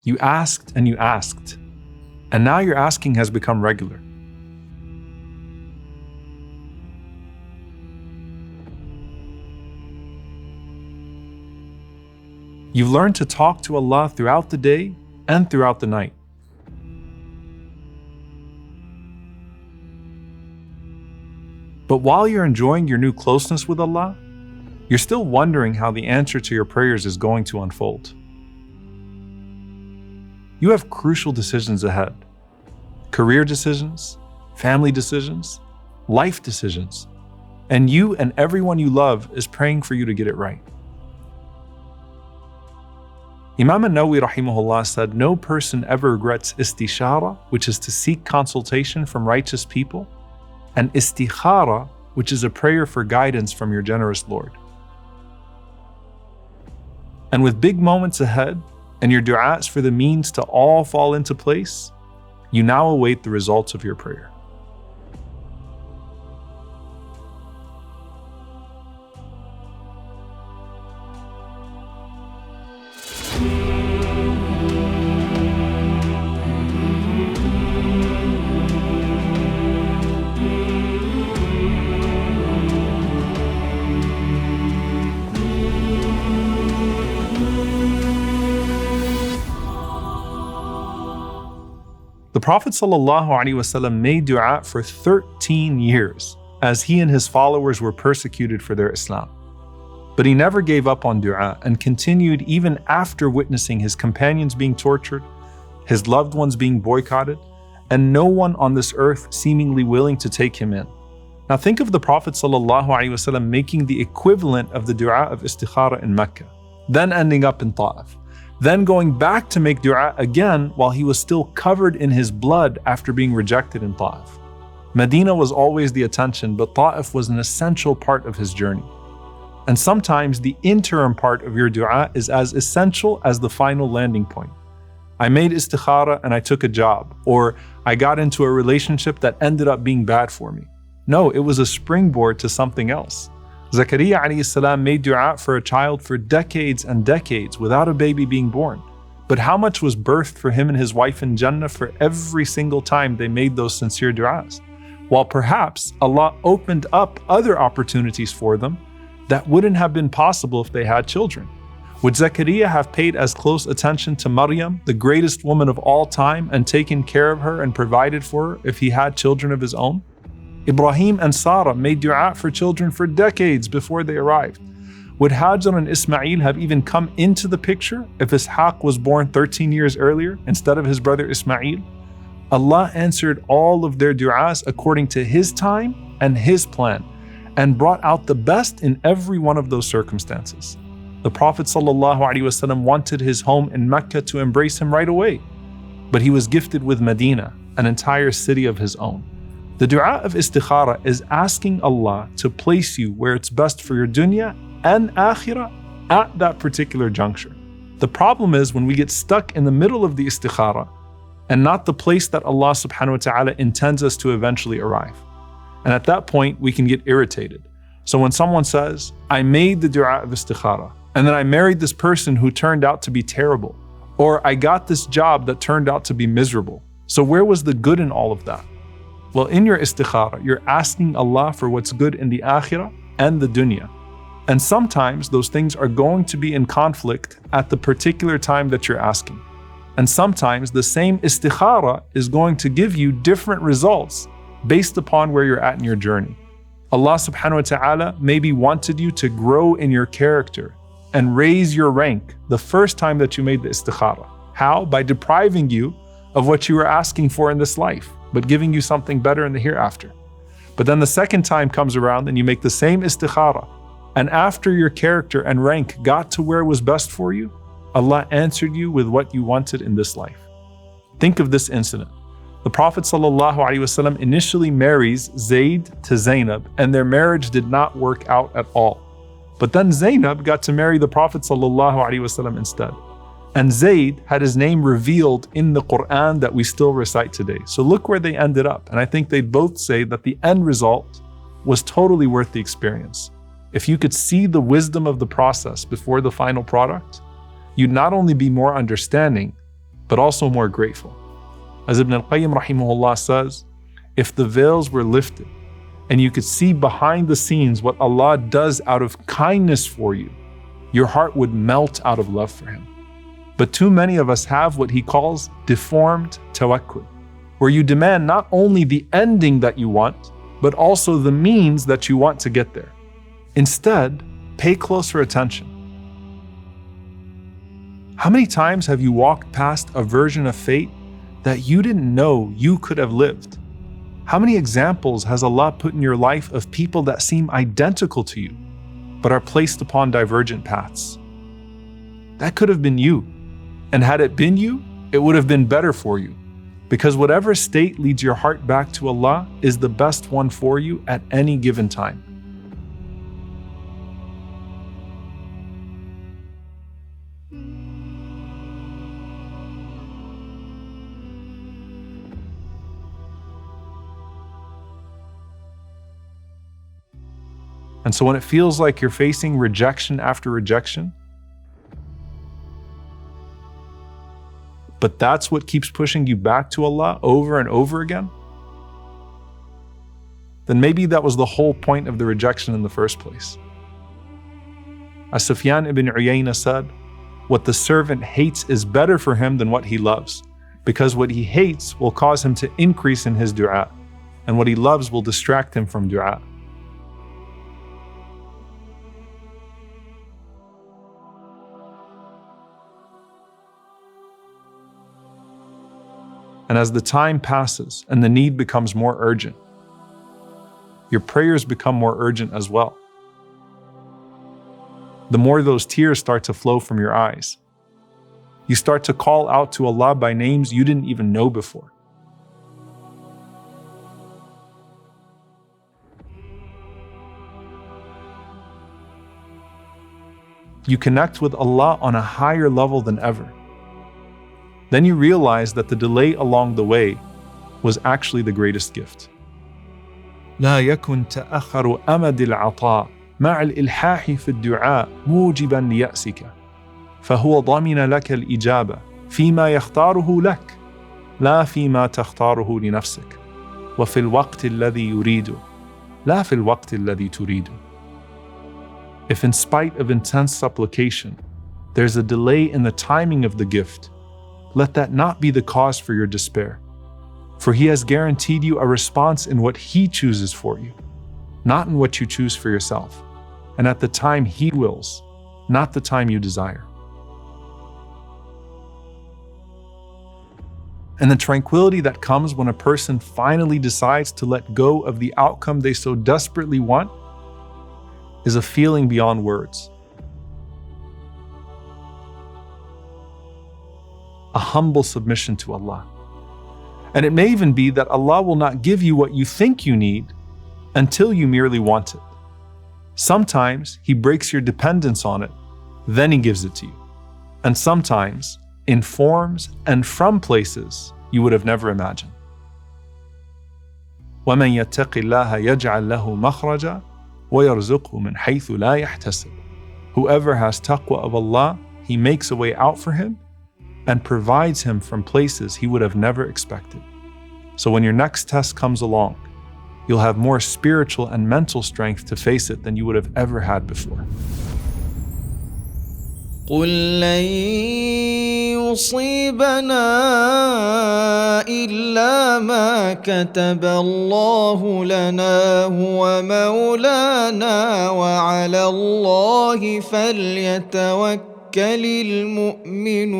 You asked and you asked, and now your asking has become regular. You've learned to talk to Allah throughout the day and throughout the night. But while you're enjoying your new closeness with Allah, you're still wondering how the answer to your prayers is going to unfold. You have crucial decisions ahead. Career decisions, family decisions, life decisions, and you and everyone you love is praying for you to get it right. Imam an-Nawawi rahimahullah said, no person ever regrets istikharah, which is to seek consultation from righteous people, and istikharah, which is a prayer for guidance from your generous Lord. And with big moments ahead, and your du'as for the means to all fall into place, you now await the results of your prayer. The Prophet ﷺ made dua for 13 years as he and his followers were persecuted for their Islam. But he never gave up on dua and continued even after witnessing his companions being tortured, his loved ones being boycotted, and no one on this earth seemingly willing to take him in. Now think of the Prophet ﷺ making the equivalent of the dua of Istikharah in Mecca, then ending up in Ta'if, then going back to make dua again while he was still covered in his blood after being rejected in Ta'if. Medina was always the attention, but Ta'if was an essential part of his journey. And sometimes the interim part of your dua is as essential as the final landing point. I made istikharah and I took a job, or I got into a relationship that ended up being bad for me. No, it was a springboard to something else. Zakaria alayhi salam made dua for a child for decades and decades without a baby being born. But how much was birthed for him and his wife in Jannah for every single time they made those sincere duas? While perhaps Allah opened up other opportunities for them that wouldn't have been possible if they had children. Would Zakaria have paid as close attention to Maryam, the greatest woman of all time, and taken care of her and provided for her if he had children of his own? Ibrahim and Sarah made dua for children for decades before they arrived. Would Hajar and Ismail have even come into the picture if Ishaq was born 13 years earlier instead of his brother Ismail? Allah answered all of their duas according to His time and His plan, and brought out the best in every one of those circumstances. The Prophet ﷺ wanted his home in Mecca to embrace him right away, but he was gifted with Medina, an entire city of his own. The dua of istikharah is asking Allah to place you where it's best for your dunya and akhirah at that particular juncture. The problem is when we get stuck in the middle of the istikharah and not the place that Allah subhanahu wa ta'ala intends us to eventually arrive. And at that point, we can get irritated. So when someone says, I made the dua of istikharah, and then I married this person who turned out to be terrible, or I got this job that turned out to be miserable. So where was the good in all of that? Well, in your istikharah, you're asking Allah for what's good in the akhirah and the dunya. And sometimes those things are going to be in conflict at the particular time that you're asking. And sometimes the same istikharah is going to give you different results based upon where you're at in your journey. Allah subhanahu wa ta'ala maybe wanted you to grow in your character and raise your rank the first time that you made the istikharah. How? By depriving you of what you were asking for in this life, but giving you something better in the hereafter. But then the second time comes around and you make the same istikharah, and after your character and rank got to where was best for you, Allah answered you with what you wanted in this life. Think of this incident. The Prophet ﷺ initially marries Zayd to Zainab, and their marriage did not work out at all. But then Zainab got to marry the Prophet ﷺ instead. And Zayd had his name revealed in the Quran that we still recite today. So look where they ended up. And I think they'd both say that the end result was totally worth the experience. If you could see the wisdom of the process before the final product, you'd not only be more understanding, but also more grateful. As Ibn al-Qayyim rahimahullah says, if the veils were lifted and you could see behind the scenes what Allah does out of kindness for you, your heart would melt out of love for Him. But too many of us have what he calls deformed tawakkul, where you demand not only the ending that you want, but also the means that you want to get there. Instead, pay closer attention. How many times have you walked past a version of fate that you didn't know you could have lived? How many examples has Allah put in your life of people that seem identical to you, but are placed upon divergent paths? That could have been you. And had it been you, it would have been better for you. Because whatever state leads your heart back to Allah is the best one for you at any given time. And so when it feels like you're facing rejection after rejection, but that's what keeps pushing you back to Allah over and over again, then maybe that was the whole point of the rejection in the first place. As Sufyan ibn Uyayna said, what the servant hates is better for him than what he loves, because what he hates will cause him to increase in his dua, and what he loves will distract him from dua. And as the time passes and the need becomes more urgent, your prayers become more urgent as well. The more those tears start to flow from your eyes, you start to call out to Allah by names you didn't even know before. You connect with Allah on a higher level than ever. Then you realize that the delay along the way was actually the greatest gift. لا يكن تأخر أمد العطاء مع الإلحاح في الدعاء موجبا ليأسك فهو ضمن لك الإجابة فيما يختاره لك لا فيما تختاره لنفسك وفي الوقت الذي يريده لا في الوقت الذي تريده. If in spite of intense supplication, there's a delay in the timing of the gift, let that not be the cause for your despair. For He has guaranteed you a response in what He chooses for you, not in what you choose for yourself, and at the time He wills, not the time you desire. And the tranquility that comes when a person finally decides to let go of the outcome they so desperately want is a feeling beyond words. A humble submission to Allah. And it may even be that Allah will not give you what you think you need until you merely want it. Sometimes He breaks your dependence on it, then He gives it to you. And sometimes in forms and from places you would have never imagined. وَمَنْ يَتَّقِ اللَّهَ يَجْعَلْ لَهُ مَخْرَجًا وَيَرْزُقْهُ مِنْ حَيْثُ لَا يَحْتَسِبُ. Whoever has taqwa of Allah, He makes a way out for him and provides him from places he would have never expected. So when your next test comes along, you'll have more spiritual and mental strength to face it than you would have ever had before. قل لن يصيبنا إلا ما كتب الله لنا هو مولانا وعلى الله فليتوكل المؤمنون.